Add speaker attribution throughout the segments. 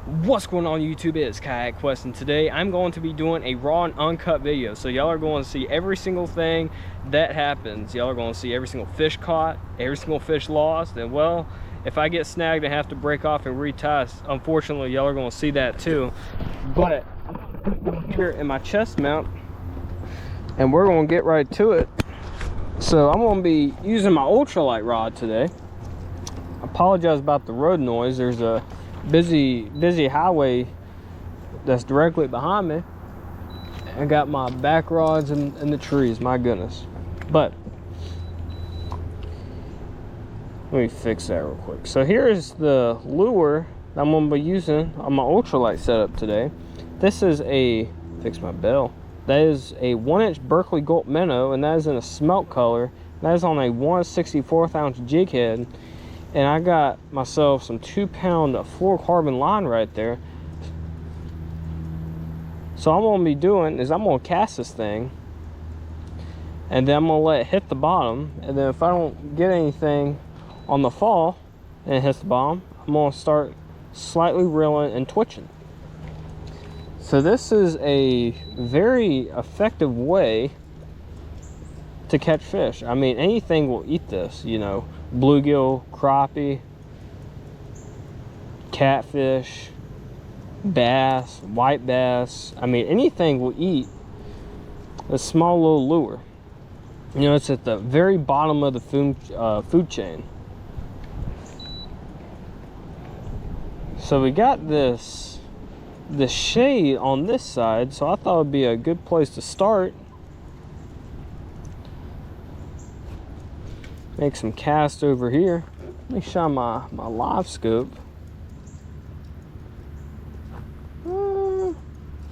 Speaker 1: What's going on YouTube? It's Kayak Quest, and today I'm going to be doing a raw and uncut video. So y'all are going to see every single thing that happens. Y'all are going to see every single fish caught, every single fish lost, and well, if I get snagged and have to break off and retie, unfortunately y'all are going to see that too. But here in my chest mount, and we're going to get right to it. So I'm going to be using my ultralight rod today. I apologize about the road noise. There's a busy highway that's directly behind me. I got my back rods in the trees, my goodness. But let me fix that real quick. So here is the lure that I'm going to be using on my ultralight setup today. This is fix my bell. That is a 1-inch Berkeley Gulp Minnow, and that is in a smelt color. That is on a 1/64 ounce jig head. And I got myself some 2-pound fluorocarbon line right there. So I'm going to be doing is I'm going to cast this thing, and then I'm going to let it hit the bottom, and then if I don't get anything on the fall and it hits the bottom, I'm going to start slightly reeling and twitching. So this is a very effective way to catch fish. I mean, anything will eat this, you know, bluegill, crappie, catfish, bass, white bass. I mean, anything will eat a small little lure. You know, it's at the very bottom of the food chain. So we got this shade on this side, so I thought it would be a good place to start. Make some cast over here. Let me shine my live scope.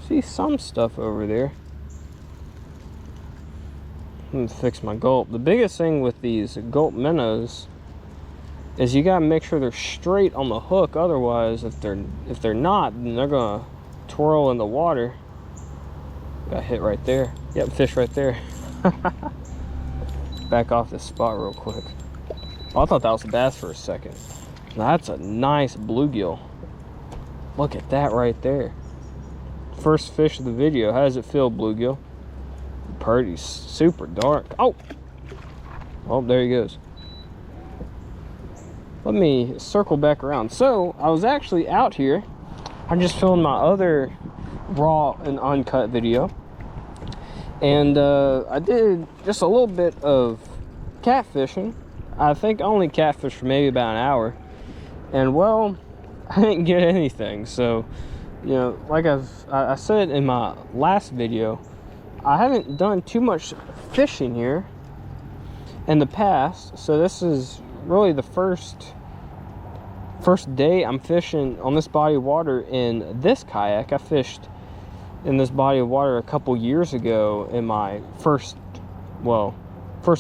Speaker 1: See some stuff over there. Let me fix my gulp. The biggest thing with these Gulp Minnows is you gotta make sure they're straight on the hook. Otherwise, if they're not, then they're gonna twirl in the water. Got hit right there. Yep, fish right there. Back off this spot real quick. Oh, I thought that was a bass for a second. Now that's a nice bluegill. Look at that right there. First fish of the video. How does it feel, bluegill? Pretty super dark. Oh, there he goes. Let me circle back around. So I was actually out here. I just filmed my other raw and uncut video. And I did just a little bit of catfishing. I think only catfished for maybe about an hour. And well, I didn't get anything. So, you know, like I said in my last video, I haven't done too much fishing here in the past. So this is really the first day I'm fishing on this body of water in this kayak. I fished in this body of water a couple years ago in my first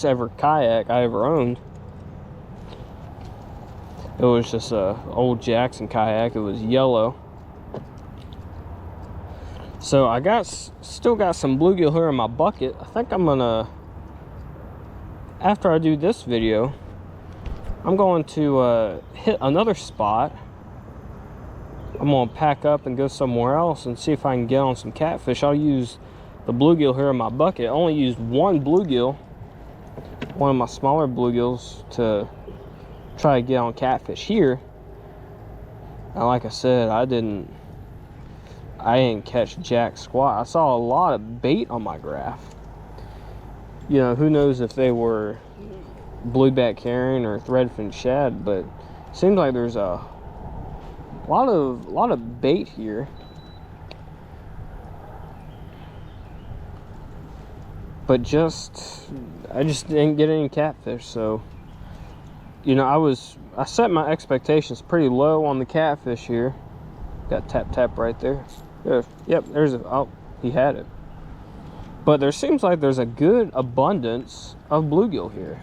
Speaker 1: ever kayak I ever owned. It was just a old Jackson kayak. It was yellow. So I still got some bluegill here in my bucket. I think I'm gonna, after I do this video, I'm going to hit another spot. I'm gonna pack up and go somewhere else and see if I can get on some catfish. I'll use the bluegill here in my bucket. I only used one bluegill, one of my smaller bluegills, to try to get on catfish here. And like I said, I didn't catch jack squat. I saw a lot of bait on my graph. You know, who knows if they were blueback herring or threadfin shad, but it seems like there's a lot of bait here, but I just didn't get any catfish. So, you know, I set my expectations pretty low on the catfish here. Got tap right there. Yep, oh, he had it. But there seems like there's a good abundance of bluegill here.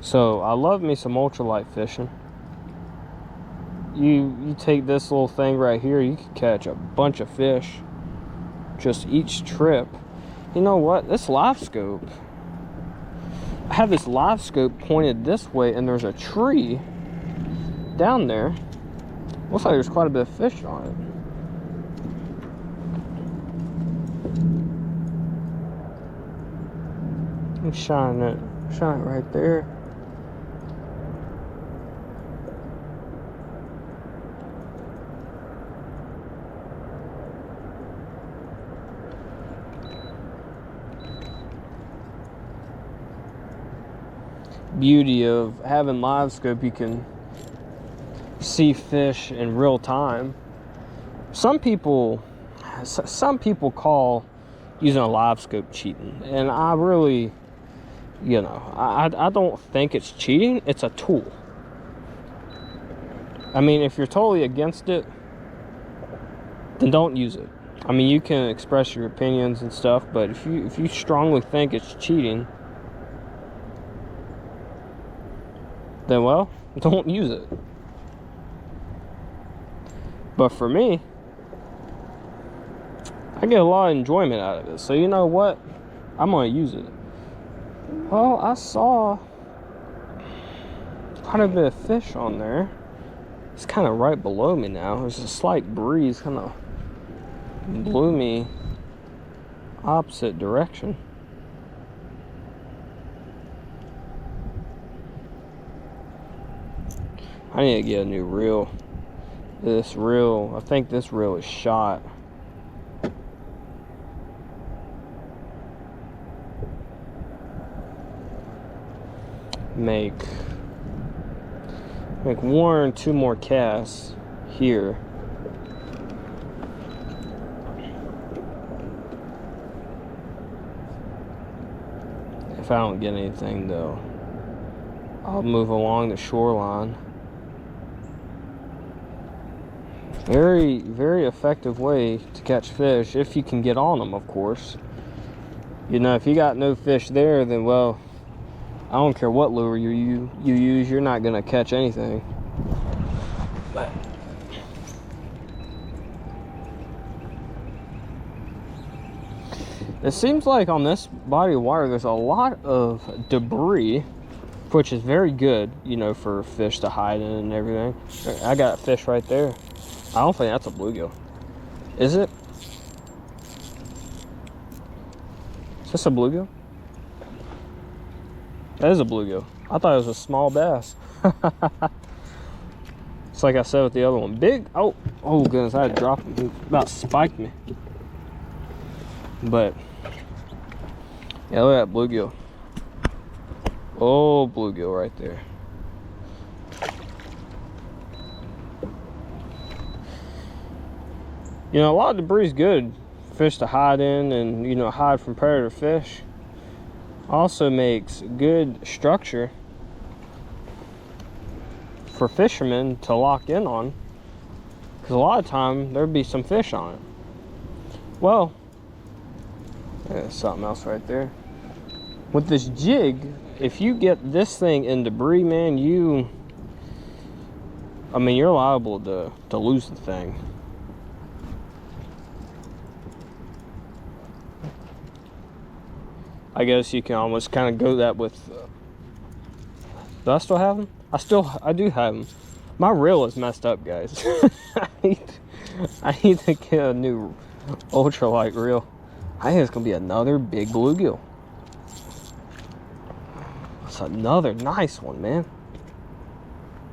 Speaker 1: So I love me some ultralight fishing. You take this little thing right here, you can catch a bunch of fish just each trip. You know what? This live scope I have this live scope pointed this way, and there's a tree down there. Looks like there's quite a bit of fish on it. I'm shine it right there. Beauty of having live scope, you can see fish in real time. Some people call using a live scope cheating, and I really, you know, I don't think it's cheating. It's a tool. I mean, if you're totally against it, then don't use it. I mean, you can express your opinions and stuff, but if you strongly think it's cheating, then, well, don't use it. But for me, I get a lot of enjoyment out of it. So you know what? I'm going to use it. Well, I saw quite a bit of fish on there. It's kind of right below me now. There's a slight breeze kind of blew me opposite direction. I need to get a new reel. This reel, I think this reel is shot. Make 1 or 2 more casts here. If I don't get anything though, I'll move along the shoreline. Very, very effective way to catch fish, if you can get on them, of course. You know, if you got no fish there, then, well, I don't care what lure you use, you're not gonna catch anything. But it seems like on this body of water, there's a lot of debris, which is very good, you know, for fish to hide in and everything. I got a fish right there. I don't think that's a bluegill. Is it? Is this a bluegill? That is a bluegill. I thought it was a small bass. It's like I said with the other one. Big. Oh goodness, I had to drop him. He about spiked me. But yeah, look at that bluegill. Oh, bluegill right there. You know, a lot of debris is good fish to hide in and, you know, hide from predator fish. Also makes good structure for fishermen to lock in on, because a lot of time there'd be some fish on it. Well, there's something else right there. With this jig, if you get this thing in debris, man, you're liable to lose the thing. I guess you can almost kind of go that with, do I still have them? I do have them. My reel is messed up, guys. I need to get a new ultralight reel. I think it's gonna be another big bluegill. It's another nice one, man.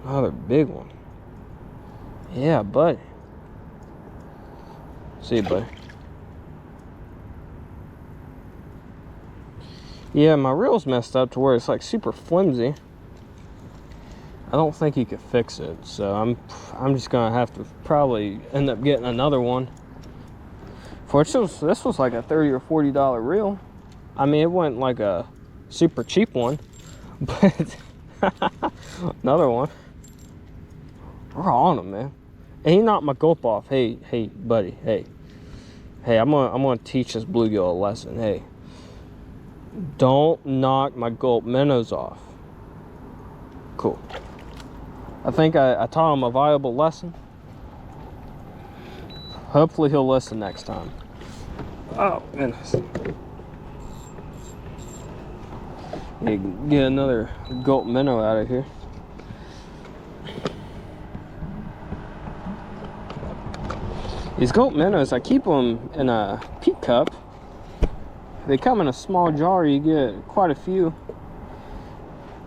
Speaker 1: Another big one. Yeah, buddy. See you, buddy. Yeah, my reel's messed up to where it's like super flimsy. I don't think you could fix it, so I'm just gonna have to probably end up getting another one. This was like a $30 or $40 reel. I mean, it wasn't like a super cheap one, but another one. We're on them, man. And he knocked my gulp off. Hey, buddy. Hey, I'm gonna teach this bluegill a lesson. Hey. Don't knock my Gulp Minnows off. Cool. I think I taught him a valuable lesson. Hopefully he'll listen next time. Oh, goodness. Get another Gulp Minnow out of here. These Gulp Minnows, I keep them in a peat cup. They come in a small jar. You get quite a few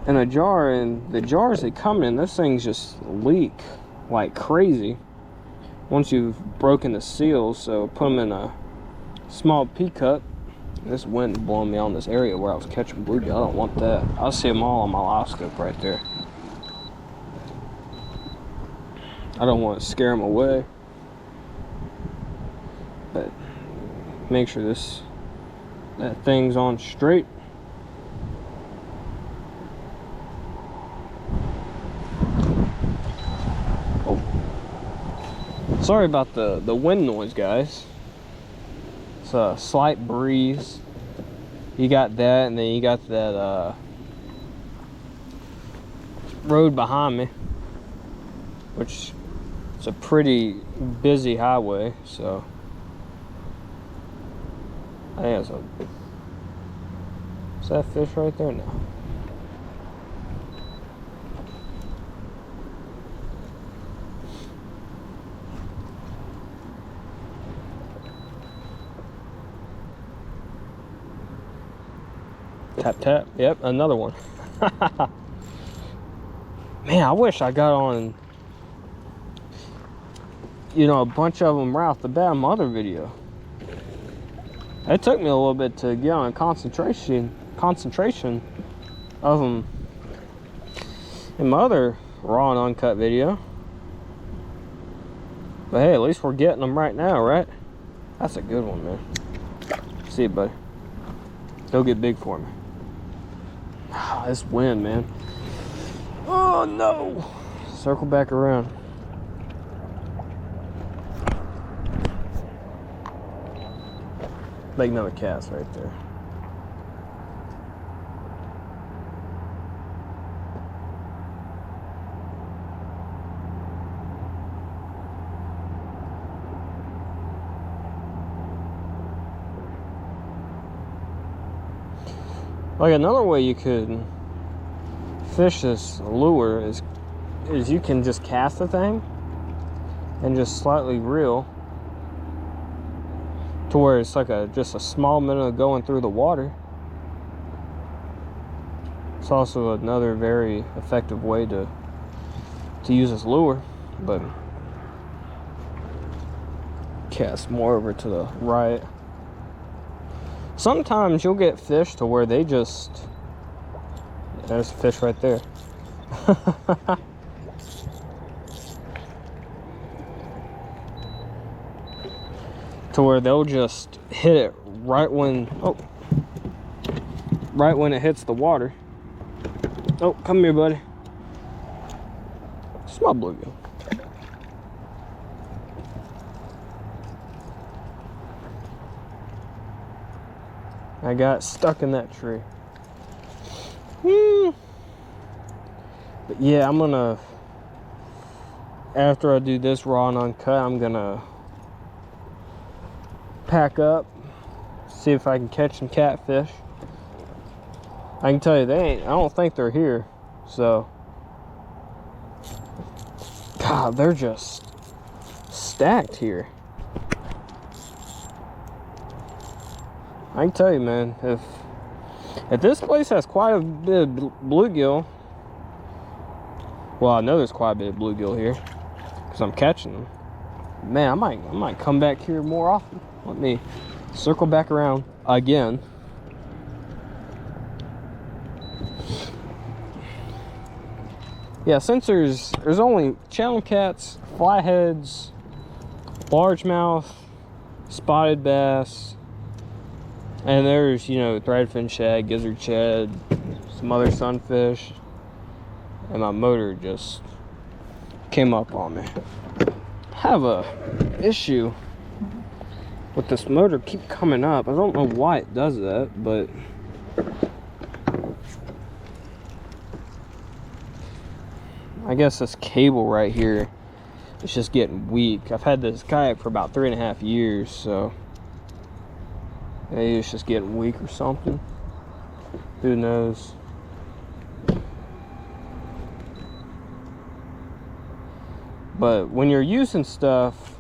Speaker 1: in a jar, and the jars they come in, those things just leak like crazy once you've broken the seals. So put them in a small peat cup. This wind is blowing me on this area where I was catching bluegill. I don't want that. I'll see them all on my live scope right there. I don't want to scare them away, but make sure that thing's on straight. Oh, sorry about the wind noise, guys. It's a slight breeze. You got that, and then you got that road behind me, which is a pretty busy highway. So I think is that fish right there? No. Tap, tap. Yep, another one. Man, I wish I got on, you know, a bunch of them right off the bat in my other video. It took me a little bit to get on concentration of them in my other raw and uncut video. But hey, at least we're getting them right now, right? That's a good one, man. See you, buddy. Go get big for me. Ah, this wind, man. Oh no! Circle back around. Make another cast right there. Like another way you could fish this lure is you can just cast the thing and just slightly reel to where it's like just a small minnow going through the water. It's also another very effective way to use this lure, but cast more over to the right. Sometimes you'll get fish to where they just, there's a fish right there. To where they'll just hit it right when, right when it hits the water. Oh, come here, buddy. Small bluegill. I got stuck in that tree. But yeah, I'm gonna, after I do this raw and uncut, I'm gonna pack up, see if I can catch some catfish. I can tell you I don't think they're here. So, God, they're just stacked here. I can tell you, man, if this place has quite a bit of bluegill, well, I know there's quite a bit of bluegill here because I'm catching them. Man, I might come back here more often. Let me circle back around again. Yeah, since there's only channel cats, flatheads, largemouth, spotted bass, and there's, you know, threadfin shad, gizzard shad, some other sunfish, and my motor just came up on me. I have a issue with this motor keep coming up. I don't know why it does that, but I guess this cable right here is just getting weak. I've had this kayak for about 3.5 years, so maybe it's just getting weak or something. Who knows? But when you're using stuff,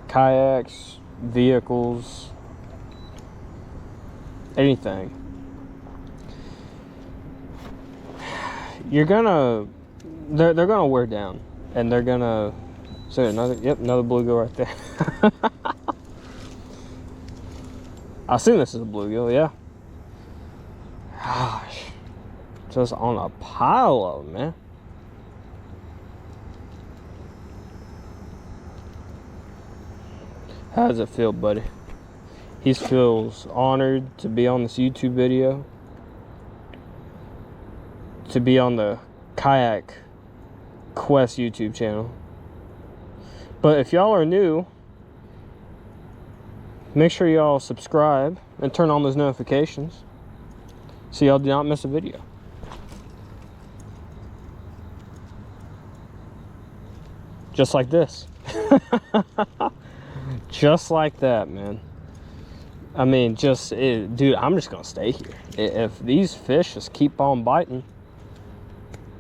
Speaker 1: kayaks, vehicles, anything, they're gonna wear down, and they're gonna. So another bluegill right there. I assume this is a bluegill, yeah. Gosh, just on a pile of them, man. How does it feel, buddy? He feels honored to be on this YouTube video, to be on the Kayak Quest YouTube channel. But if y'all are new, make sure y'all subscribe and turn on those notifications so y'all do not miss a video. Just like this. Just like that, man. I mean, dude, I'm just gonna stay here. If these fish just keep on biting,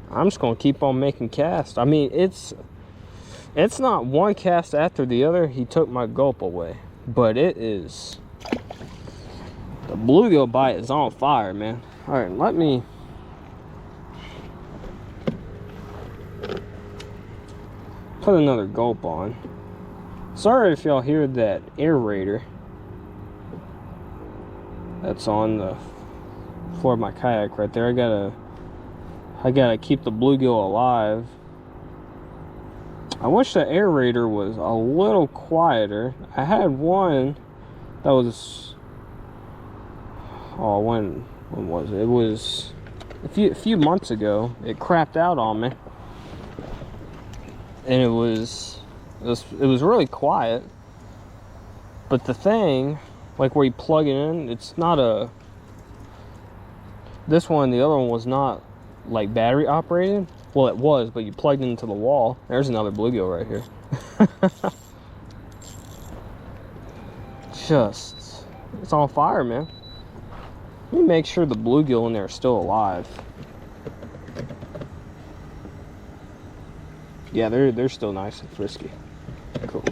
Speaker 1: I'm just gonna keep on making casts. I mean, it's not one cast after the other. He took my gulp away, but it is, the bluegill bite is on fire, man. All right, let me put another gulp on. Sorry if y'all hear that aerator that's on the floor of my kayak right there. I gotta keep the bluegill alive. I wish the aerator was a little quieter. I had one that was, oh, when was it? It was a few months ago. It crapped out on me, and it was really quiet. But the thing, like where you plug it in, it's not a, this one, the other one was not like battery operated. Well, it was, but you plugged it into the wall. There's another bluegill right here. It's on fire, man. Let me make sure the bluegill in there is still alive. Yeah, they're still nice and frisky. Cool.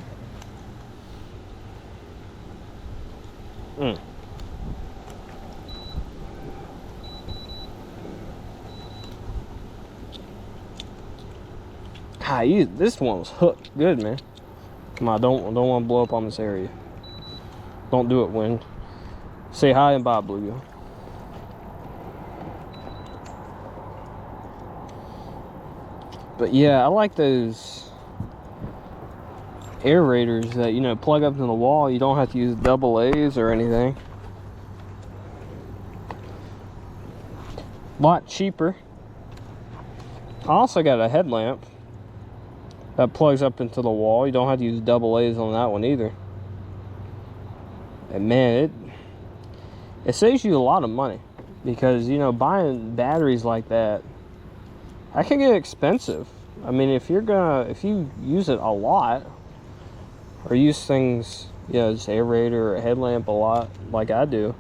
Speaker 1: This one was hooked good, man. Come on, don't want to blow up on this area. Don't do it, wind. Say hi and bye, bluegill. But yeah, I like those aerators that, you know, plug up to the wall. You don't have to use double A's or anything. A lot cheaper. I also got a headlamp that plugs up into the wall. You don't have to use double A's on that one either. And man, it saves you a lot of money, because, you know, buying batteries like that can get expensive. I mean, if you use it a lot, or use things, you know, this aerator or a headlamp a lot, like I do,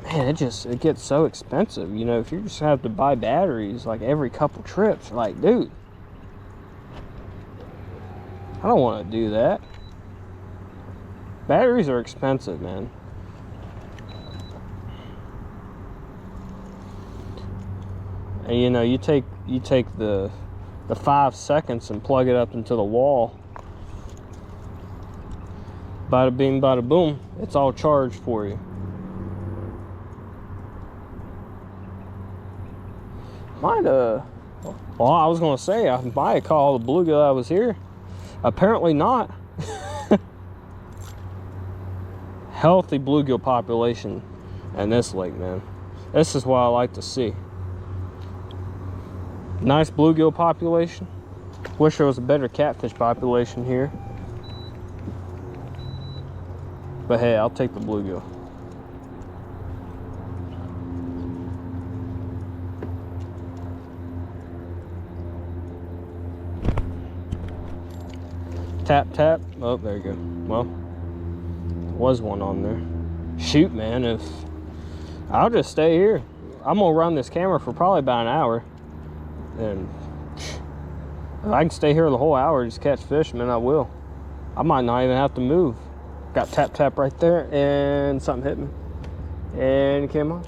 Speaker 1: man, it gets so expensive. You know, if you just have to buy batteries like every couple trips, like, dude, I don't want to do that. Batteries are expensive, man. And you know, you take the 5 seconds and plug it up into the wall. Bada bing, bada boom. It's all charged for you. Well, I was gonna say I might have called the bluegill that was here. Apparently not. Healthy bluegill population in this lake, man. This is what I like to see. Nice bluegill population. Wish there was a better catfish population here. But hey, I'll take the bluegill. Tap, tap. Oh, there you go. Well, there was one on there. Shoot, man, I'll just stay here. I'm gonna run this camera for probably about an hour. And If I can stay here the whole hour and just catch fish, man, I will. I might not even have to move. Got tap tap right there, and something hit me, and it came on.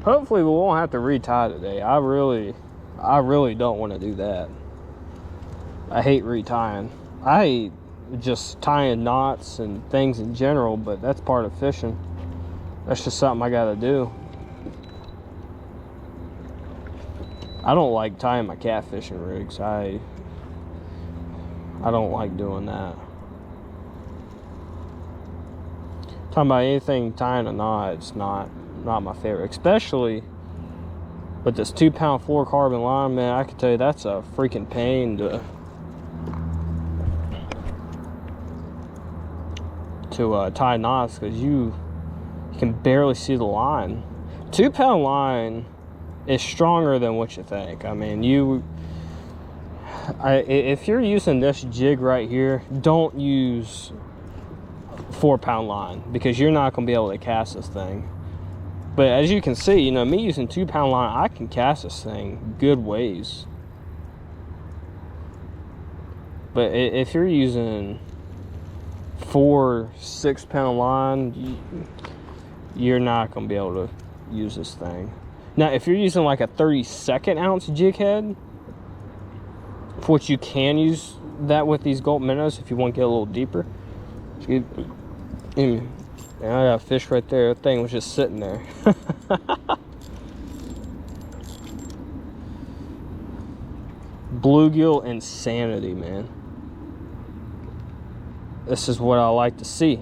Speaker 1: Hopefully we won't have to retie today. I really don't want to do that. I hate retying. I hate just tying knots and things in general, but that's part of fishing. That's just something I gotta do. I don't like tying my catfishing rigs. I don't like doing that. Talking about anything tying a knot, it's not my favorite. Especially with this 2-pound fluorocarbon line, man, I can tell you that's a freaking pain to tie knots, because you can barely see the line. 2-pound line is stronger than what you think. I mean, if you're using this jig right here, don't use 4-pound line, because you're not going to be able to cast this thing. But as you can see, you know, me using 2-pound line, I can cast this thing good ways. But if you're using 4-6-pound line, you're not going to be able to use this thing. Now, if you're using like a 32nd ounce jig head, for which you can use that with these Gulp Minnows if you want to get a little deeper. And I got a fish right there. That thing was just sitting there. Bluegill insanity, man. This is what I like to see.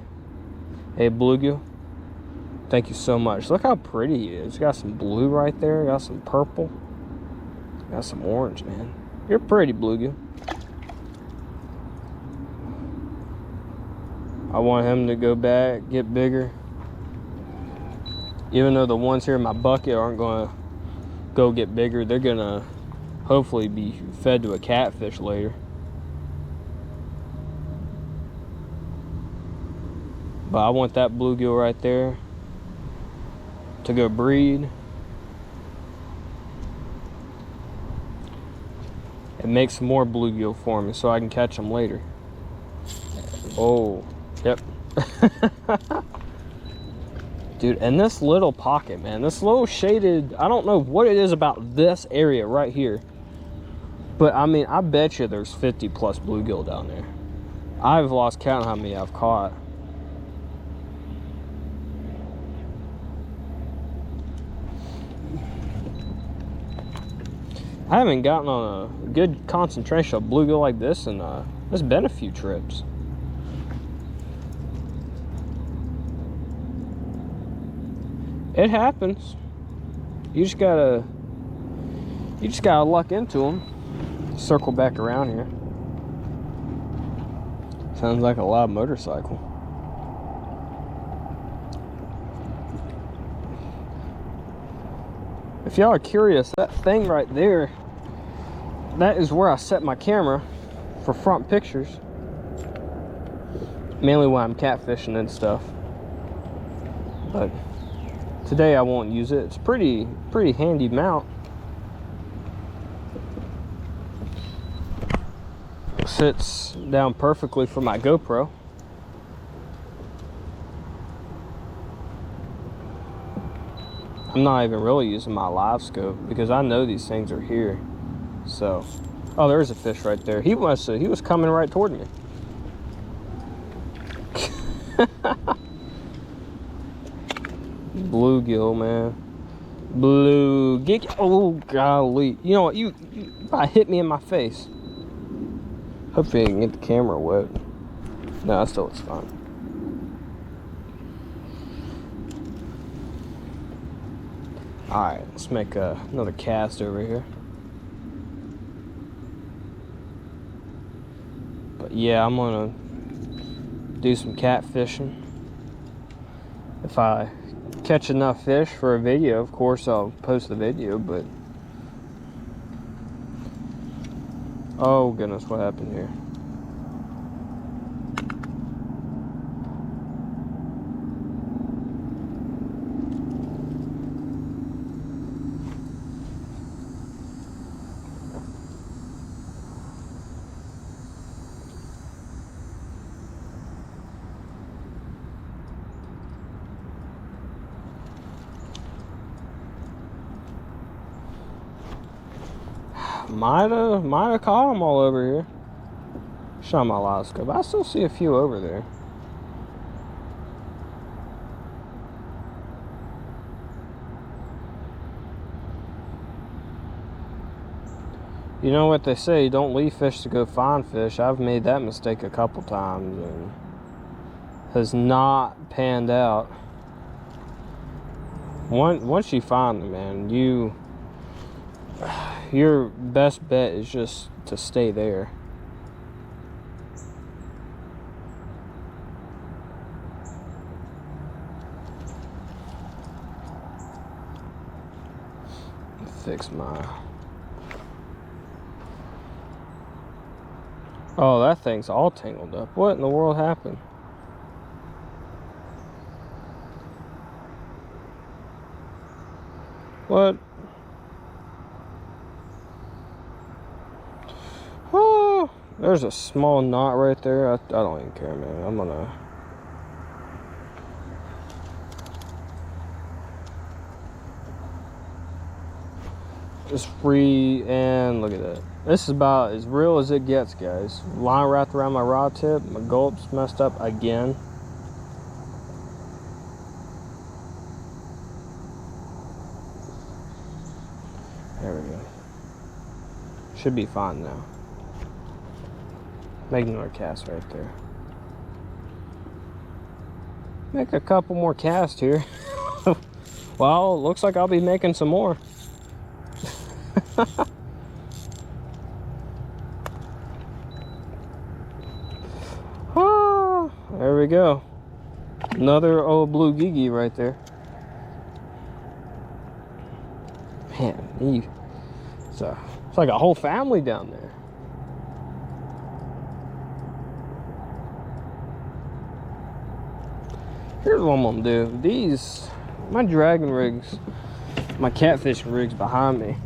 Speaker 1: Hey, bluegill, thank you so much. Look how pretty he is. Got some blue right there. Got some purple. Got some orange, man. You're pretty, bluegill. I want him to go back, get bigger. Even though the ones here in my bucket aren't going to go get bigger, they're going to hopefully be fed to a catfish later. But I want that bluegill right there to go breed and make some more bluegill for me so I can catch them later. Oh, yep. Dude, and this little pocket, man, this little shaded, I don't know what it is about this area right here, but I mean, I bet you there's 50 plus bluegill down there. I've lost count how many I've caught. I haven't gotten on a good concentration of bluegill like this, and it's been a few trips. It happens. You just gotta luck into them. Circle back around here. Sounds like a loud motorcycle. If y'all are curious, that thing right there, that is where I set my camera for front pictures. Mainly when I'm catfishing and stuff. But today I won't use it. It's pretty handy mount. Sits down perfectly for my GoPro. I'm not even really using my live scope because I know these things are here. So, oh, there's a fish right there. He was coming right toward me. Bluegill, man. Bluegill. Oh, golly. You know what? You probably hit me in my face. Hopefully I can get the camera wet. No, still it's fine. Alright, let's make another cast over here. But yeah, I'm gonna do some catfishing. If I catch enough fish for a video, of course I'll post the video, but oh goodness, what happened here? Might have caught them all over here. Shot my live scope. I still see a few over there. You know what they say, don't leave fish to go find fish. I've made that mistake a couple times and has not panned out. Once you find them, man, your best bet is just to stay there. Fix my... Oh, that thing's all tangled up. What in the world happened? What? Oh, there's a small knot right there. I don't even care, man. I'm gonna... It's free, and look at that. This is about as real as it gets, guys. Line wrapped around my rod tip. My gulp's messed up again. There we go. Should be fine now. Make another cast right there. Make a couple more casts here. Well, looks like I'll be making some more. Oh, there we go. Another old blue gigi right there. Man, it's like a whole family down there. Here's what I'm gonna do. These, my dragging rigs, my catfishing rigs behind me,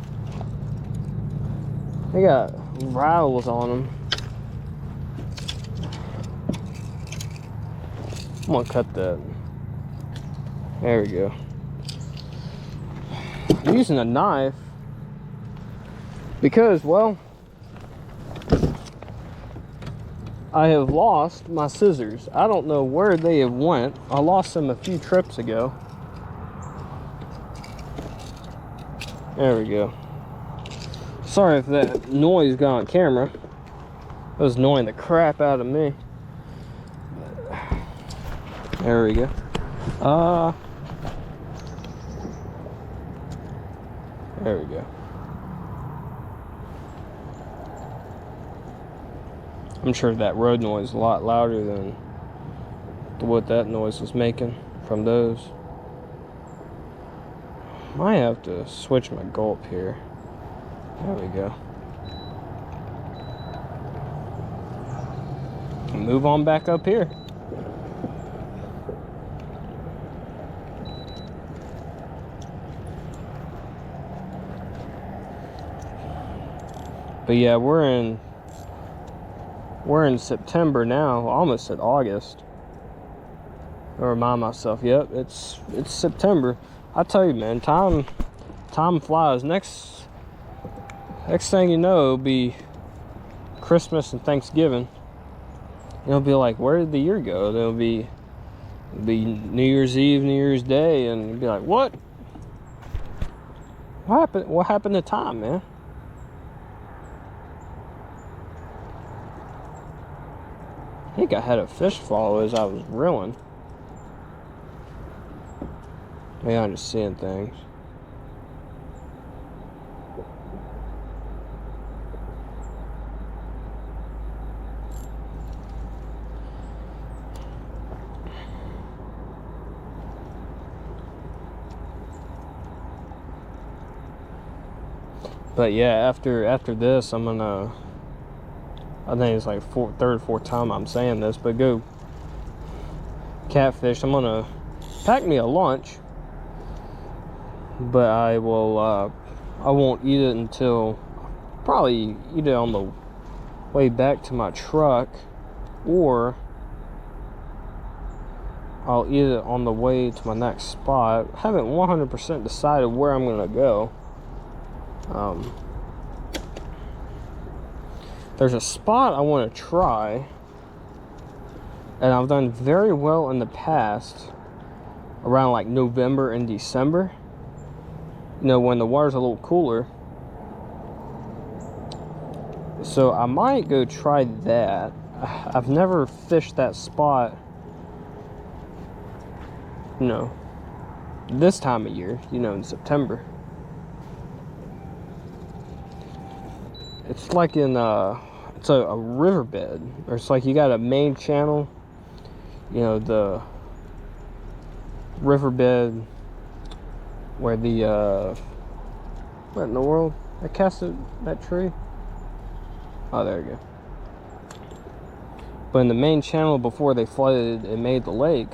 Speaker 1: they got rattles on them. I'm gonna cut that. There we go. I'm using a knife because, well, I have lost my scissors. I don't know where they have went. I lost them a few trips ago. There we go. Sorry if that noise got on camera. It was annoying the crap out of me. There we go. There we go. I'm sure that road noise is a lot louder than what that noise was making from those. Might have to switch my gulp here. There we go. Move on back up here. But yeah, we're in September now, almost at August. I remind myself, yep, it's September. I tell you, man, time flies. Next thing you know, it'll be Christmas and Thanksgiving. It'll be like, where did the year go? It'll be New Year's Eve, New Year's Day, and you'll be like, what? What happened to time, man? I think I had a fish follow as I was reeling. Maybe I'm just seeing things. But yeah, after this, I'm gonna, I think it's like third or fourth time I'm saying this, but go catfish. I'm gonna pack me a lunch, but I won't eat it until, probably eat it on the way back to my truck, or I'll eat it on the way to my next spot. I haven't 100% decided where I'm gonna go. there's a spot I want to try, and I've done very well in the past around like November and December, you know, when the water's a little cooler. So I might go try that. I've never fished that spot, you know, this time of year, you know, in September. It's like in it's a riverbed, or it's like you got a main channel, you know, the riverbed where the what in the world? I casted that tree. Oh, there you go. But in the main channel before they flooded and made the lake,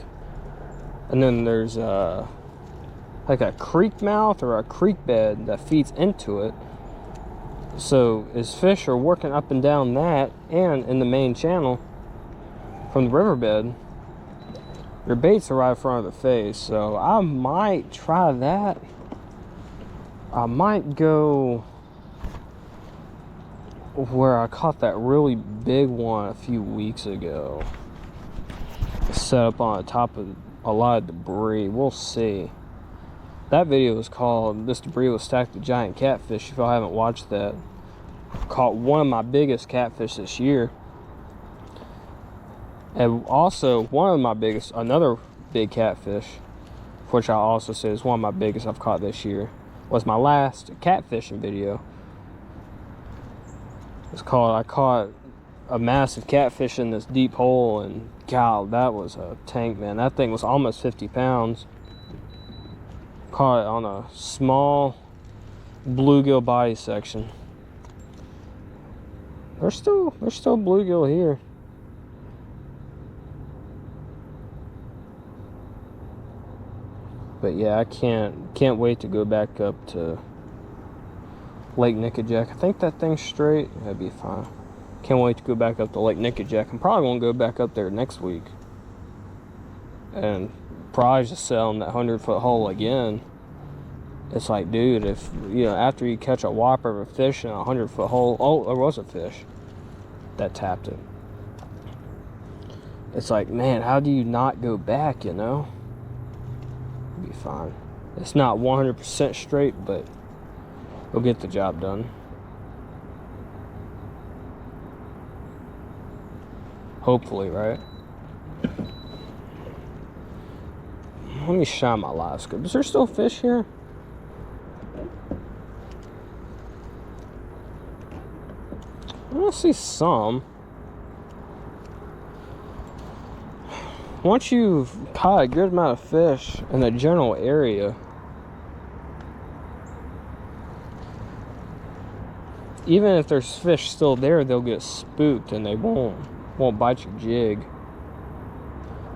Speaker 1: and then there's like a creek mouth or a creek bed that feeds into it. So as fish are working up and down that and in the main channel from the riverbed, your baits are right in front of the face. So I might try that. I might go where I caught that really big one a few weeks ago, set up on the top of a lot of debris. We'll see. That video was called "This Debris Was Stacked with Giant Catfish." If y'all haven't watched that, caught one of my biggest catfish this year, and also one of my biggest, another big catfish, which I also say is one of my biggest I've caught this year, was my last catfishing video. It's called "I Caught a Massive Catfish in This Deep Hole," and God, that was a tank, man. That thing was almost 50 pounds. Caught it on a small bluegill body section. There's still bluegill here. But yeah, I can't wait to go back up to Lake Nickajack. I think that thing's straight. That'd be fine. Can't wait to go back up to Lake Nickajack. I'm probably gonna go back up there next week and probably just sell in that 100-foot hole again. It's like, dude, if you know, after you catch a whopper of a fish in a 100-foot hole, oh, there was a fish that tapped it. It's like, man, how do you not go back? You know, it'll be fine. It's not 100% straight, but we'll get the job done. Hopefully, right? Let me shine my live scope. Is there still fish here? I see some. Once you've caught a good amount of fish in the general area, even if there's fish still there, they'll get spooked and they won't bite your jig.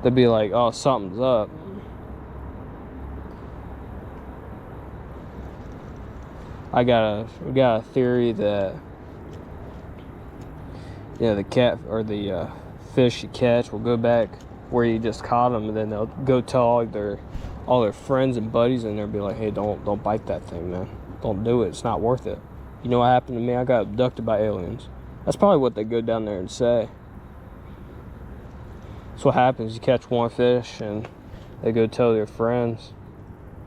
Speaker 1: They'll be like, oh, something's up. We got a theory that, you know, the cat or the fish you catch will go back where you just caught them, and then they'll go tell all their friends and buddies, and they'll be like, hey, don't bite that thing, man. Don't do it. It's not worth it. You know what happened to me? I got abducted by aliens. That's probably what they go down there and say. That's what happens. You catch one fish and they go tell their friends.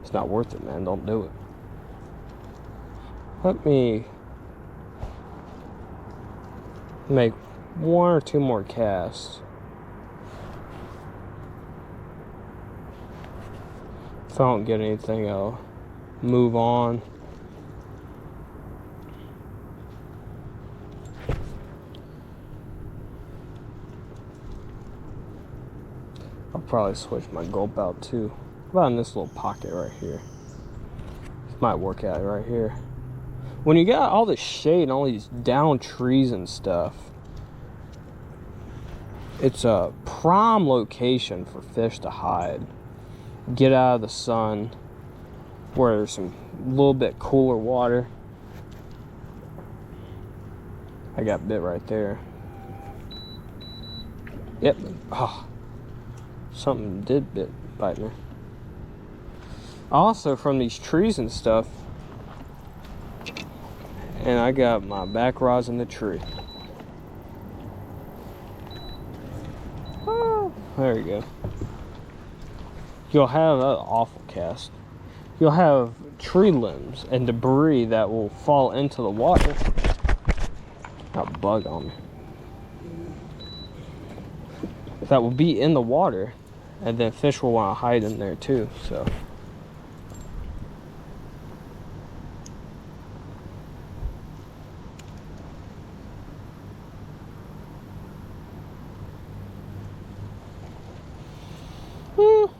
Speaker 1: It's not worth it, man. Don't do it. Let me make one or two more casts. If I don't get anything, I'll move on. I'll probably switch my gulp out too. How about in this little pocket right here? This might work out right here. When you got all this shade and all these down trees and stuff, it's a prime location for fish to hide. Get out of the sun where there's some little bit cooler water. I got bit right there. Yep. Oh, something did bite me. Also, from these trees and stuff, and I got my back rods in the tree. There you go. You'll have an awful cast. You'll have tree limbs and debris that will fall into the water. Got a bug on me. That will be in the water, and then fish will want to hide in there too. So.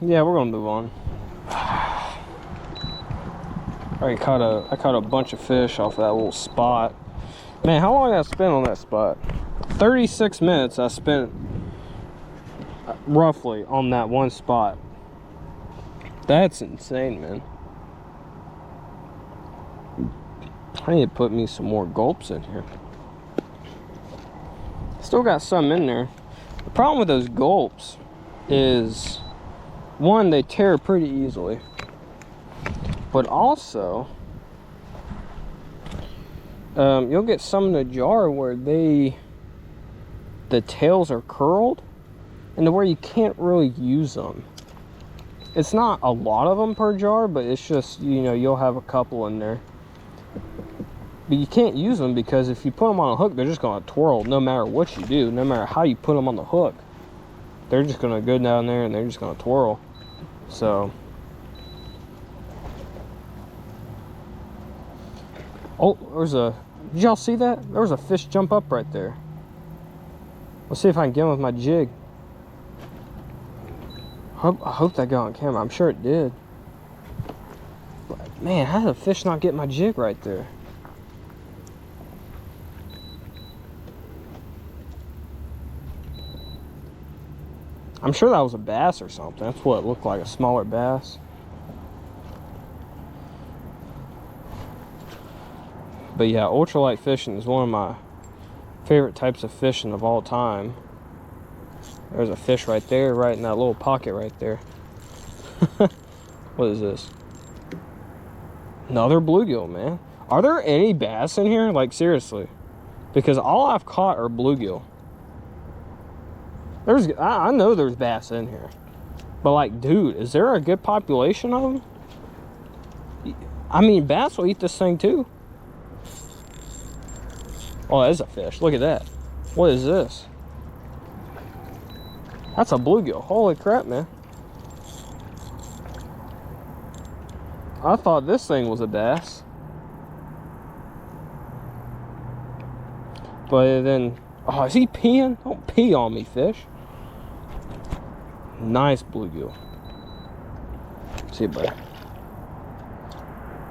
Speaker 1: Yeah, we're gonna move on. I caught a bunch of fish off that little spot. Man, how long did I spend on that spot? 36 minutes I spent roughly on that one spot. That's insane, man. I need to put me some more gulps in here. Still got some in there. The problem with those gulps is, one, they tear pretty easily, but also you'll get some in the jar where the tails are curled and to where you can't really use them. It's not a lot of them per jar, but it's just, you know, you'll have a couple in there, but you can't use them because if you put them on a hook, they're just going to twirl no matter what you do. No matter how you put them on the hook, they're just going to go down there and they're just going to twirl. So, oh, did y'all see that? There was a fish jump up right there. Let's see if I can get him with my jig. I hope that got on camera. I'm sure it did. But man, how did a fish not get my jig right there? I'm sure that was a bass or something. That's what it looked like, a smaller bass. But yeah, ultralight fishing is one of my favorite types of fishing of all time. There's a fish right there, right in that little pocket right there. What is this? Another bluegill, man. Are there any bass in here? Like, seriously. Because all I've caught are bluegill. I know there's bass in here, but like, dude, is there a good population of them? I mean, bass will eat this thing too. Oh, there's a fish. Look at that. What is this? That's a bluegill. Holy crap, man. I thought this thing was a bass. But then, oh, is he peeing? Don't pee on me, fish. Nice bluegill. See you, buddy.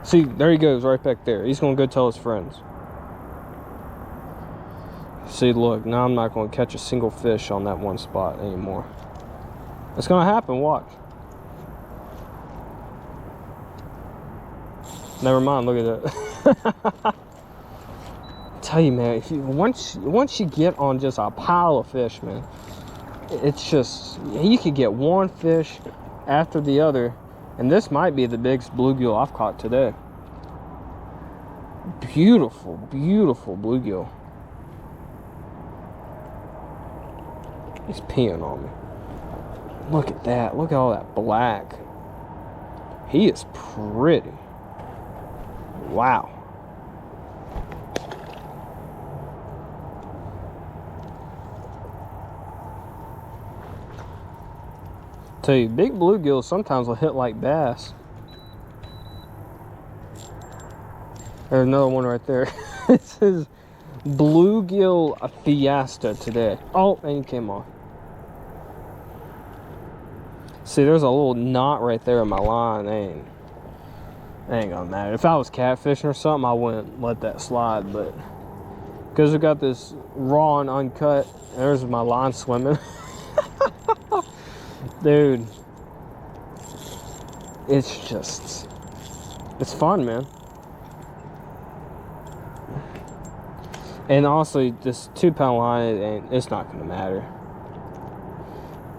Speaker 1: See, there he goes right back there. He's gonna go tell his friends. See, look, now I'm not gonna catch a single fish on that one spot anymore. It's gonna happen, watch. Never mind, look at that. Tell you, man, if once you get on just a pile of fish, man, it's just, you could get one fish after the other, and this might be the biggest bluegill I've caught today. Beautiful, beautiful bluegill. He's peeing on me. Look at that. Look at all that black. He is pretty. Wow. Tell you, big bluegills sometimes will hit like bass. There's another one right there. It says bluegill fiesta today. Oh, and he came off. See, there's a little knot right there in my line. Ain't gonna matter. If I was catfishing or something, I wouldn't let that slide, but because we got this raw and uncut, there's my line swimming. Dude, it's fun, man. And honestly, this 2-pound line, it's not gonna matter.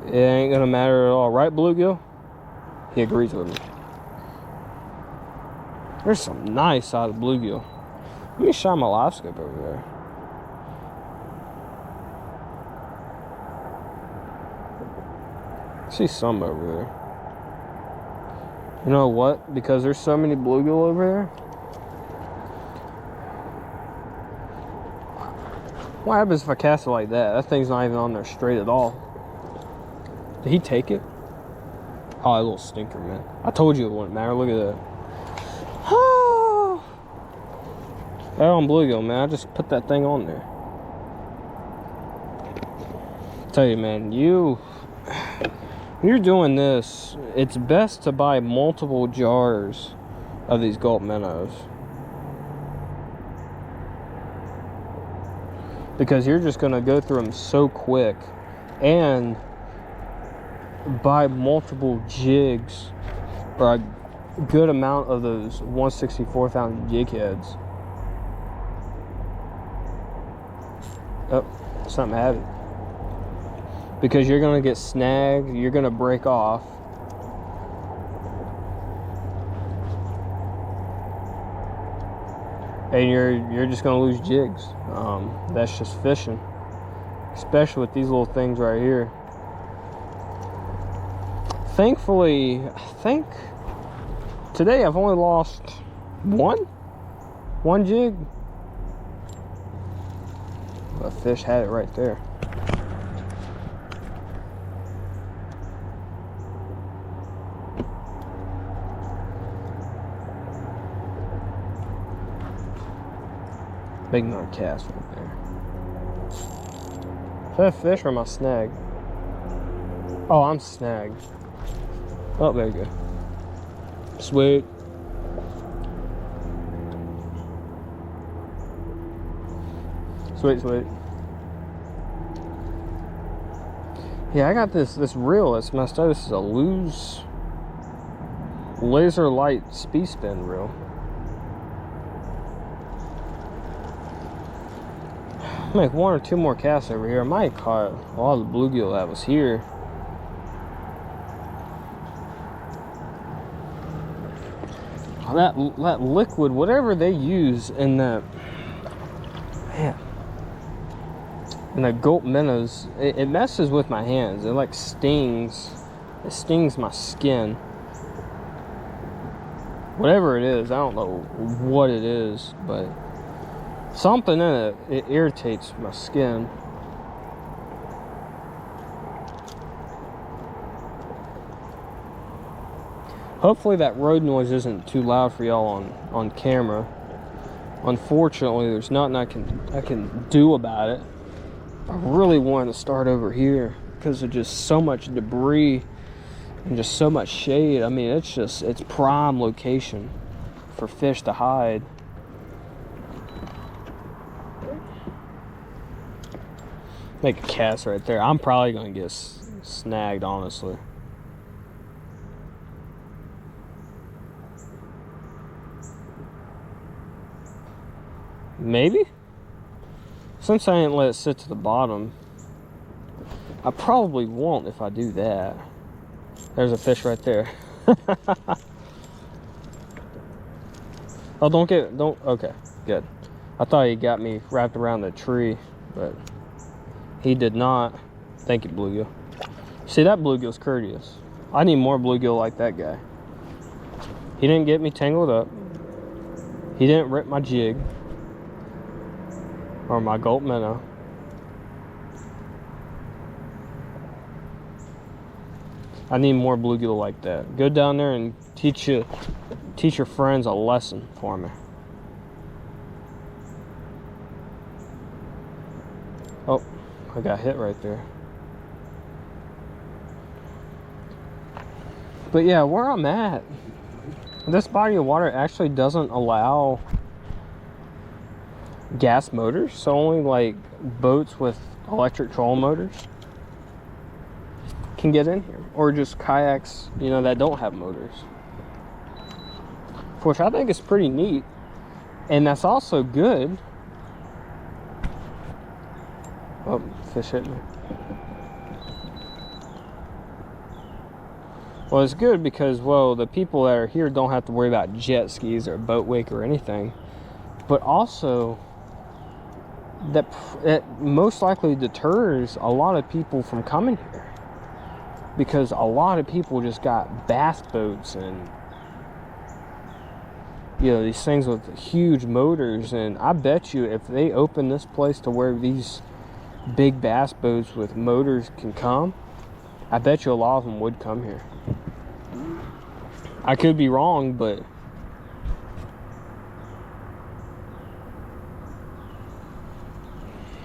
Speaker 1: It ain't gonna matter at all, right, bluegill? He agrees with me. There's some nice side of bluegill. Let me shine my live scope over there. I see some over there. You know what? Because there's so many bluegill over there. What happens if I cast it like that? That thing's not even on there straight at all. Did he take it? Oh, a little stinker, man. I told you it wouldn't matter. Look at that. That on bluegill, man. I just put that thing on there. I tell you, man, you're doing this, it's best to buy multiple jars of these Gulp Minnows. Because you're just going to go through them so quick. And buy multiple jigs, or a good amount of those 1/64th ounce jig heads. Oh, something had it. Because you're going to get snagged, you're going to break off. And you're just going to lose jigs. That's just fishing. Especially with these little things right here. Thankfully, I think today I've only lost one jig. A fish had it right there. Big another cast right there. Is that a fish or my snag? Oh, I'm snagged. Oh, there you go. Sweet. Sweet, sweet. Yeah, I got this reel that's messed up. This is a loose laser light speed spin reel. Make one or two more casts over here. I might caught a lot of the bluegill that was here. That liquid, whatever they use in that, man, in the Gulp Minnows, it messes with my hands. It like stings. It stings my skin. Whatever it is, I don't know what it is, but something in it irritates my skin. Hopefully that road noise isn't too loud for y'all on camera. Unfortunately, there's nothing I can do about it. I really wanted to start over here because of just so much debris and just so much shade. I mean, it's prime location for fish to hide. Make a cast right there. I'm probably gonna get snagged, honestly. Maybe? Since I didn't let it sit to the bottom, I probably won't if I do that. There's a fish right there. Oh, don't, okay, good. I thought he got me wrapped around the tree, but he did not. Thank you, bluegill. See, that bluegill's courteous. I need more bluegill like that guy. He didn't get me tangled up. He didn't rip my jig. Or my Gulp Minnow. I need more bluegill like that. Go down there and teach your friends a lesson for me. Oh, I got hit right there. But yeah, where I'm at, this body of water actually doesn't allow gas motors, so only like boats with electric trolling motors can get in here, or just kayaks, you know, that don't have motors, which I think is pretty neat. And that's also good. Oh, fish hit me. Well, it's good because, well, the people that are here don't have to worry about jet skis or boat wake or anything, but also that most likely deters a lot of people from coming here. because a lot of people just got bass boats and, you know, these things with huge motors. And I bet you if they open this place to where these big bass boats with motors can come, I bet you a lot of them would come here. I could be wrong, but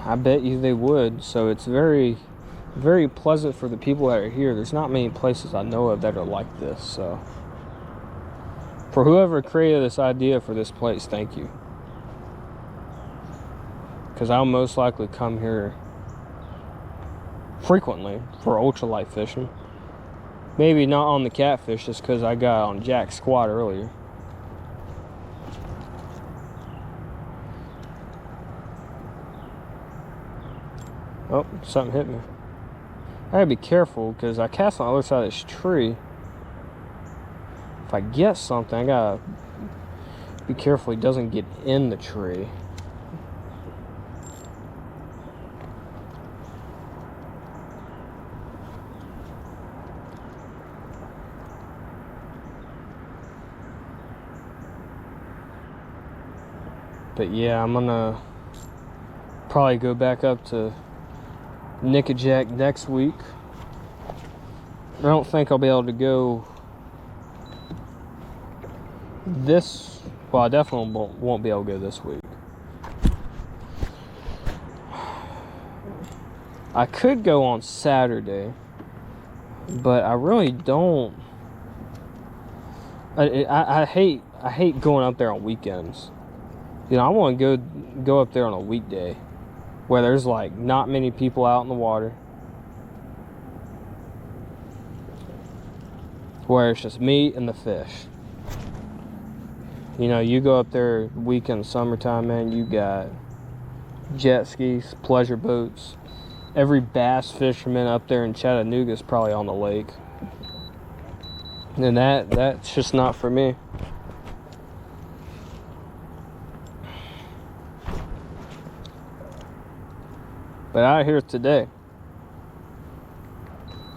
Speaker 1: I bet you they would. So it's very, very pleasant for the people that are here. There's not many places I know of that are like this. So for whoever created this idea for this place, thank you. Because I'll most likely come here frequently for ultralight fishing. Maybe not on the catfish, just because I got on Jack Squat earlier. Oh, something hit me. I gotta be careful because I cast on the other side of this tree. If I get something, I gotta be careful it doesn't get in the tree. But yeah, I'm gonna probably go back up to Nickajack next week. I don't think I'll be able to go this, well, I definitely won't be able to go this week. I could go on Saturday, but I really don't. I hate going up there on weekends. You know, I want to go up there on a weekday where there's like not many people out in the water, where it's just me and the fish. You know, you go up there weekend, summertime, man, you got jet skis, pleasure boats. Every bass fisherman up there in Chattanooga is probably on the lake. And that's just not for me. But out here today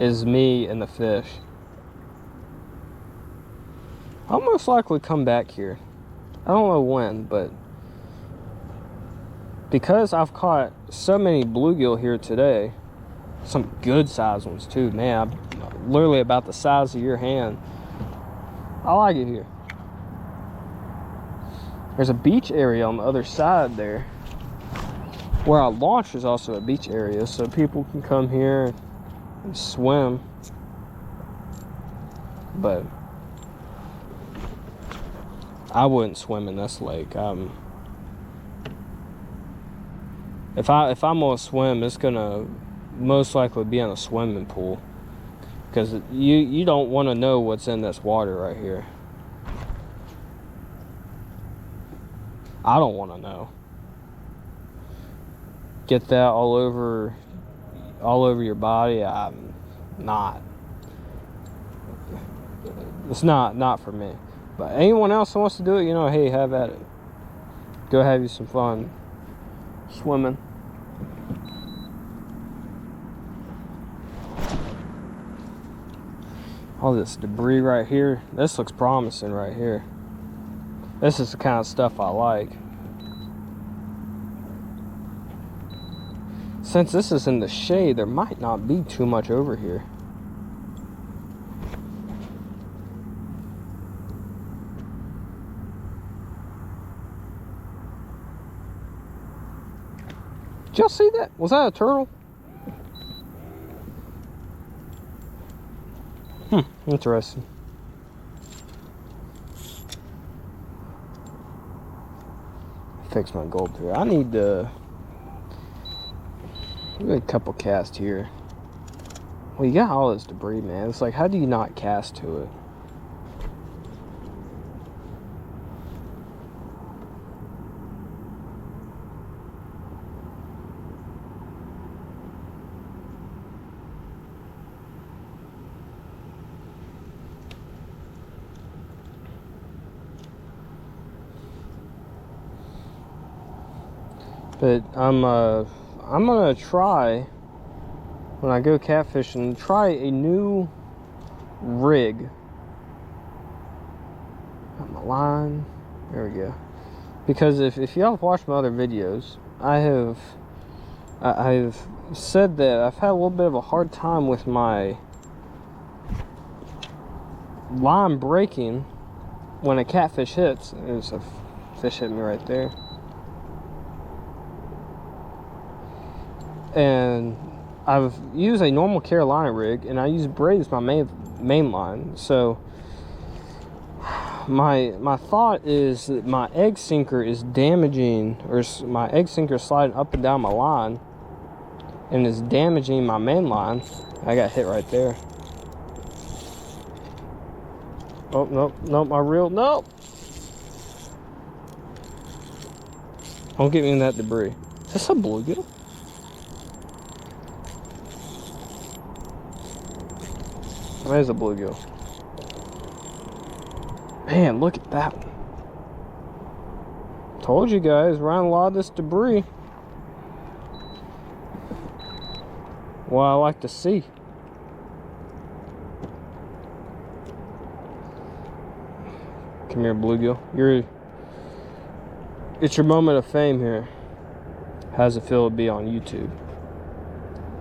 Speaker 1: is me and the fish. I'll most likely come back here. I don't know when, but because I've caught so many bluegill here today, some good sized ones too, man, literally about the size of your hand. I like it here. There's a beach area on the other side there. Where I launch is also a beach area, so people can come here and swim. But I wouldn't swim in this lake. If I'm gonna swim, it's gonna most likely be in a swimming pool, because you don't want to know what's in this water right here. I don't want to know. Get that all over your body. I'm not. It's not for me. But anyone else who wants to do it, you know, hey, have at it. Go have you some fun swimming. All this debris right here. This looks promising right here. This is the kind of stuff I like. Since this is in the shade, there might not be too much over here. Did y'all see that? Was that a turtle? Interesting. Fix my gulp here. I need to do a couple casts here. Well, you got all this debris, man. It's like, how do you not cast to it? But I'm gonna try. when I go catfishing, try a new rig. Got my line. There we go. Because if y'all have watched my other videos, I've said that I've had a little bit of a hard time with my line breaking when a catfish hits. There's a fish hit me right there. And I've used a normal Carolina rig, and I use braid as my main line. So my thought is that my egg sinker is damaging, or my egg sinker is sliding up and down my line, and is damaging my main line. I got hit right there. Oh, nope, my reel, nope. Don't get me in that debris. Is this a bluegill? That is a bluegill. Man, look at that one. Told you guys, around a lot of this debris. What I like to see. Come here, bluegill. It's your moment of fame here. How's it feel to be on YouTube?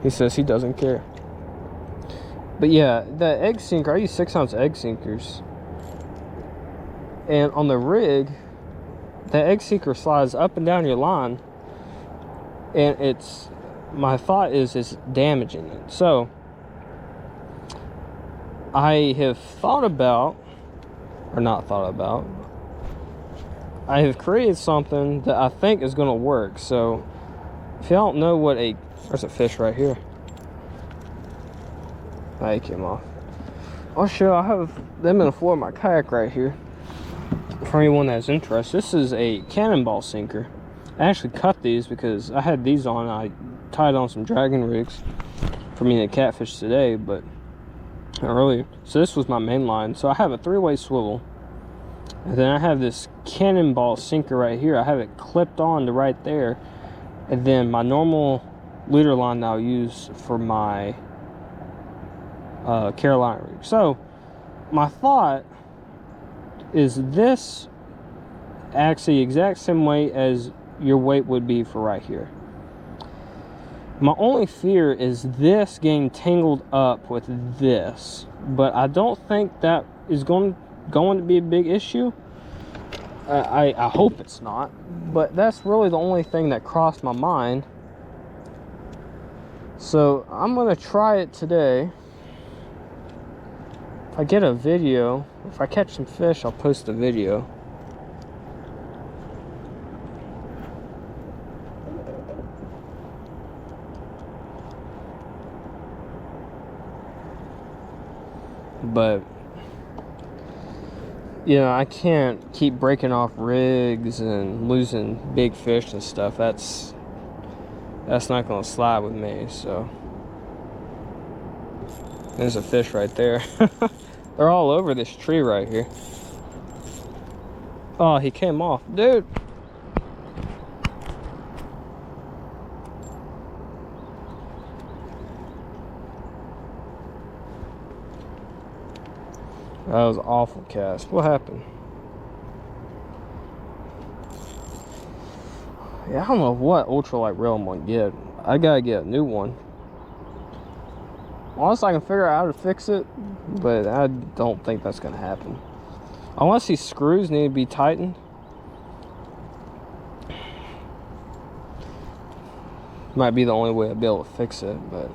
Speaker 1: He says he doesn't care. But yeah, the egg sinker, I use 6-ounce egg sinkers. And on the rig, the egg sinker slides up and down your line. And my thought is it's damaging it. So, I have I have created something that I think is going to work. So, if y'all don't know what there's a fish right here. He came off. I'll show. I have them in the floor of my kayak right here. For anyone that's interested, this is a cannonball sinker. I actually cut these because I had these on. I tied on some dragon rigs for me to catfish today, but earlier. So this was my main line. So I have a 3-way swivel, and then I have this cannonball sinker right here. I have it clipped on to right there, and then my normal leader line that I'll use for my Carolina rig. So my thought is this acts the exact same way as your weight would be for right here. My only fear is this getting tangled up with this, but I don't think that is going to be a big issue. I hope it's not, but that's really the only thing that crossed my mind. So I'm going to try it today. If I get a video, if I catch some fish, I'll post a video. But, you know, I can't keep breaking off rigs and losing big fish and stuff. That's not going to slide with me, so. There's a fish right there. They're all over this tree right here. Oh, he came off. Dude. That was an awful cast. What happened? Yeah, I don't know what ultralight reel I'm gonna get. I gotta get a new one. Unless I can figure out how to fix it, but I don't think that's gonna happen. Unless these screws need to be tightened. Might be the only way I'll be able to fix it, but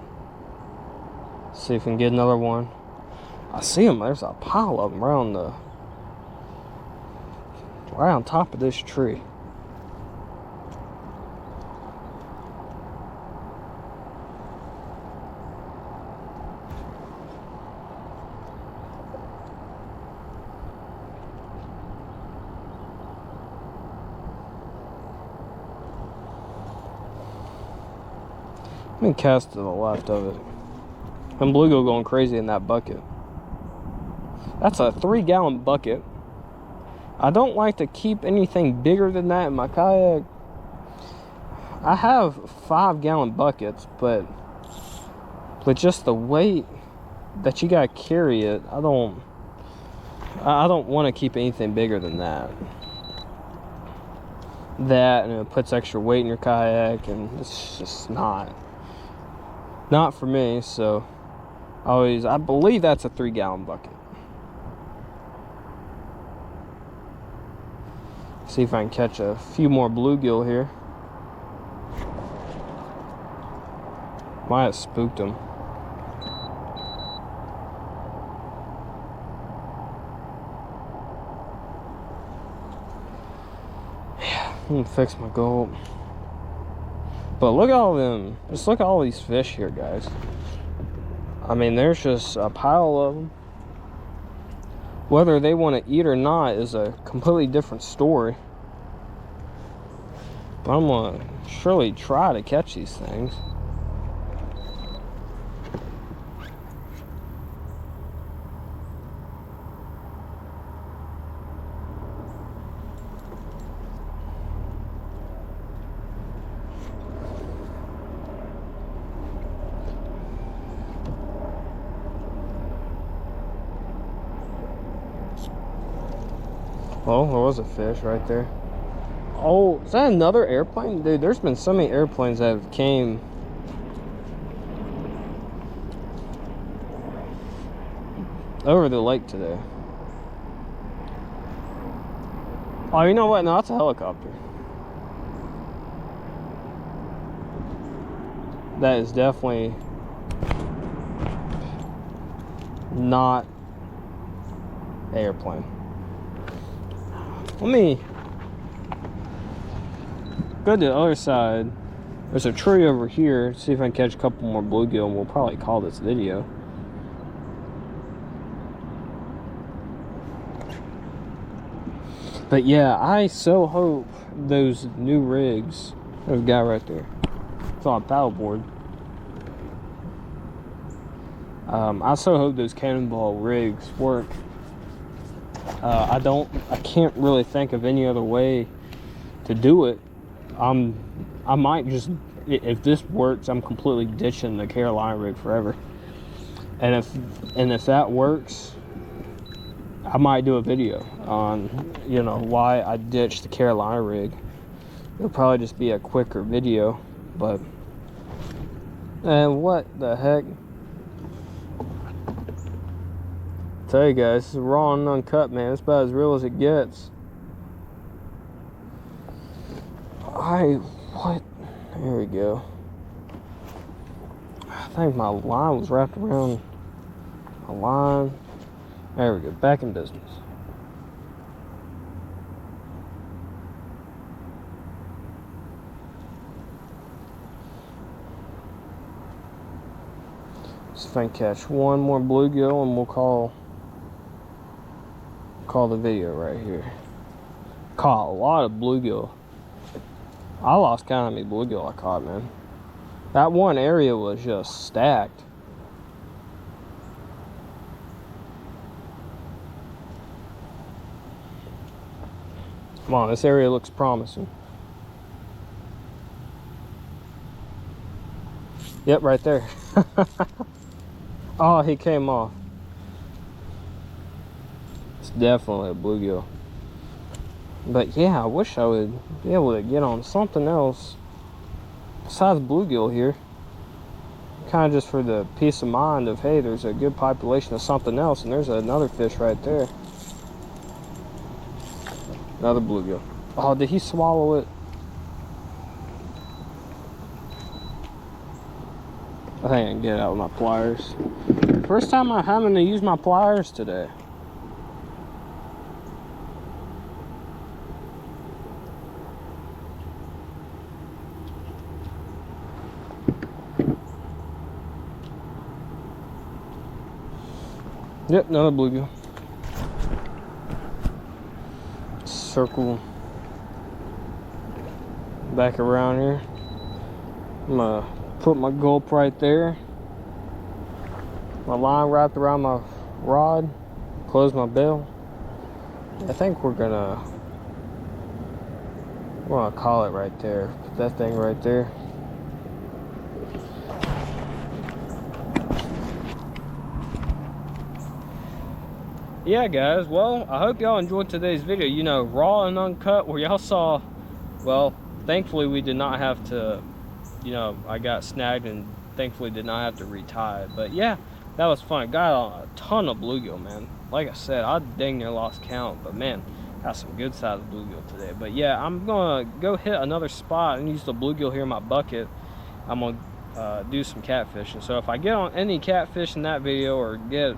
Speaker 1: see if we can get another one. I see them. There's a pile of them right on top of this tree. Let me cast to the left of it. And bluegill going crazy in that bucket. That's a 3-gallon bucket. I don't like to keep anything bigger than that in my kayak. I have 5-gallon buckets, but But just the weight that you gotta carry it, I don't want to keep anything bigger than that. And it puts extra weight in your kayak, and it's just not for me. So I believe that's a 3-gallon bucket. See if I can catch a few more bluegill here. Might have spooked them. I'm gonna fix my gulp. But look at all them. Just look at all these fish here, guys. I mean, there's just a pile of them. Whether they want to eat or not is a completely different story. But I'm gonna surely try to catch these things. Oh, there was a fish right there. Oh, is that another airplane? Dude, there's been so many airplanes that have came over the lake today. Oh, you know what? No, that's a helicopter. That is definitely not an airplane. Let me go to the other side. There's a tree over here. See if I can catch a couple more bluegill, and we'll probably call this video. But yeah, I so hope those new rigs. There's a guy right there. It's on a paddleboard. I so hope those cannonball rigs work. I can't really think of any other way to do it. I might just, if this works, I'm completely ditching the Carolina rig forever. And if that works, I might do a video on, you know, why I ditched the Carolina rig. It'll probably just be a quicker video, but what the heck? Tell you guys, this is raw and uncut, man. It's about as real as it gets. What? There we go. I think my line was wrapped around a line. There we go, back in business. See if I can catch one more bluegill, and we'll call the video right here. Caught a lot of bluegill. I lost count of how many bluegill I caught, man. That one area was just stacked. Come on, this area looks promising. Yep, right there. Oh, he came off. It's definitely a bluegill. But yeah, I wish I would be able to get on something else besides bluegill here. Kind of just for the peace of mind of, hey, there's a good population of something else, and there's another fish right there. Another bluegill. Oh, did he swallow it? I think I can get it out with my pliers. First time I'm having to use my pliers today. Yep, another bluegill. Circle back around here. I'm gonna put my gulp right there. My line wrapped around my rod. Close my bell. I think we're gonna call it right there. Put that thing right there. yeah, guys, well, I hope y'all enjoyed today's video. You know, raw and uncut, where y'all saw, well, thankfully we did not have to, you know, I got snagged and thankfully did not have to retie it. But yeah, that was fun. Got a ton of bluegill, man. Like I said, I dang near lost count, but man, got some good sized bluegill today. But yeah, I'm gonna go hit another spot and use the bluegill here in my bucket. I'm gonna do some catfishing. So if I get on any catfish in that video, or get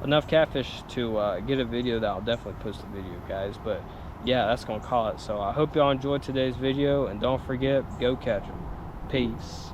Speaker 1: enough catfish to get a video, that I'll definitely post a video, guys. But yeah, that's gonna call it. So I hope y'all enjoyed today's video, and don't forget, go catch them. Peace.